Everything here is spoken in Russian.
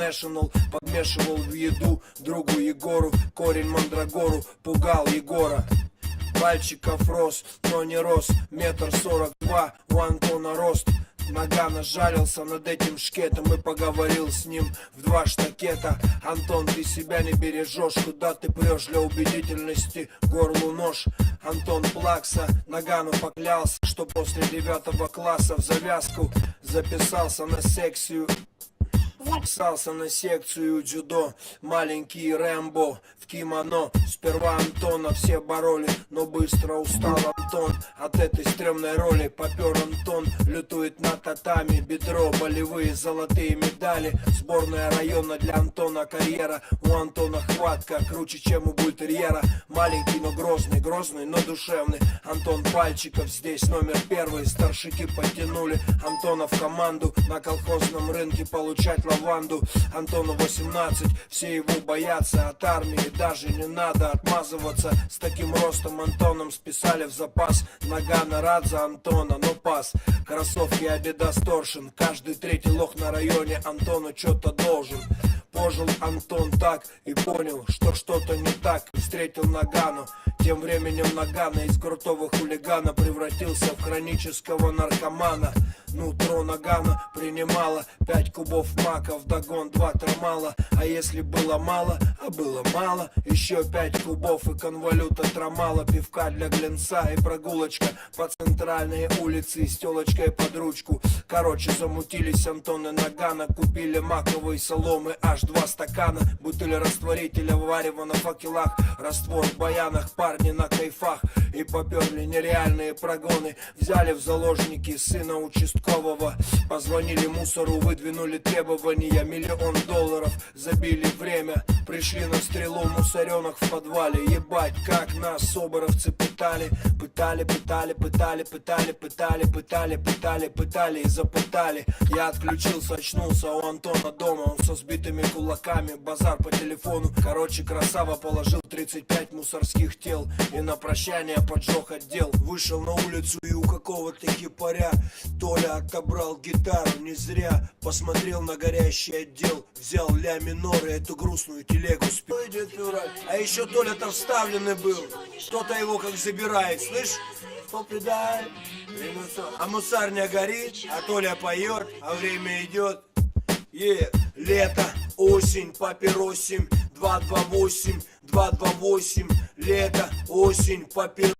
International. Подмешивал в еду другу Егору корень мандрагору, пугал Егора. Пальчиков рос, но не рос, 1,42 м у Антона рост. Нагано жалился над этим шкетом и поговорил с ним в 2 штакета. Антон, ты себя не бережешь, куда ты прешь для убедительности, горлу нож. Антон плакса, Нагану поклялся, что после 9 класса в завязку записался на секцию. Записался на секцию дзюдо, маленький Рэмбо в кимоно. Сперва Антона все бороли, но быстро устал Антон от этой стрёмной роли. Попер Антон, лютует на татами, бедро, болевые золотые медали. Сборная района для Антона карьера. У Антона хватка круче, чем у бультерьера. Маленький, но грозный, грозный, но душевный. Антон Пальчиков здесь номер 1. Старшики подтянули Антона в команду. На колхозном рынке получать лаванду. Антону 18, все его боятся. От армии даже не надо отмазываться. С таким ростом Антоном списали в запас. Нагано рад за Антона, но пас. Кроссовки Adidas Torsion. Каждый третий лох на районе Антону что-то должен. Пожил Антон так и понял, что что-то не так. Встретил Нагану. Тем временем Нагано из крутого хулигана превратился в хронического наркомана. Нутро Нагано принимало 5 кубов мака, вдогон 2 трамала. А если было мало, а было мало, еще 5 кубов и конвалюта трамала. Пивка для глинца и прогулочка по центральной улице с телочкой под ручку. Короче, замутились Антон и Нагано. Купили маковой соломы аж 2 стакана. Бутыль растворителя варева на факелах. Раствор в баянах, парни на кайфах. И поперли нереальные прогоны. Взяли в заложники сына участкового. Позвонили мусору, выдвинули требования. $1 000 000 забили время. Пришли на стрелу мусоренок в подвале. Ебать, как нас соборовцы пытали. Пытали, пытали, пытали, пытали, пытали, пытали, пытали, пытали и запытали. Я отключился, очнулся у Антона дома. Он со сбитыми кулаками, базар по телефону. Короче, красава положил 35 мусорских тел. И на прощание поджег отдел. Вышел на улицу и у какого-то хипаря Толя отобрал гитару не зря. Посмотрел на горящий отдел. Взял ля минор и эту грустную телегу спел. А еще Толя-то вставленный был. Кто-то его как забирает, слышь? А мусарня горит, а Толя поет, а время идет. Лето, осень, папиросим, 228, 228. Лето, осень, папиросим.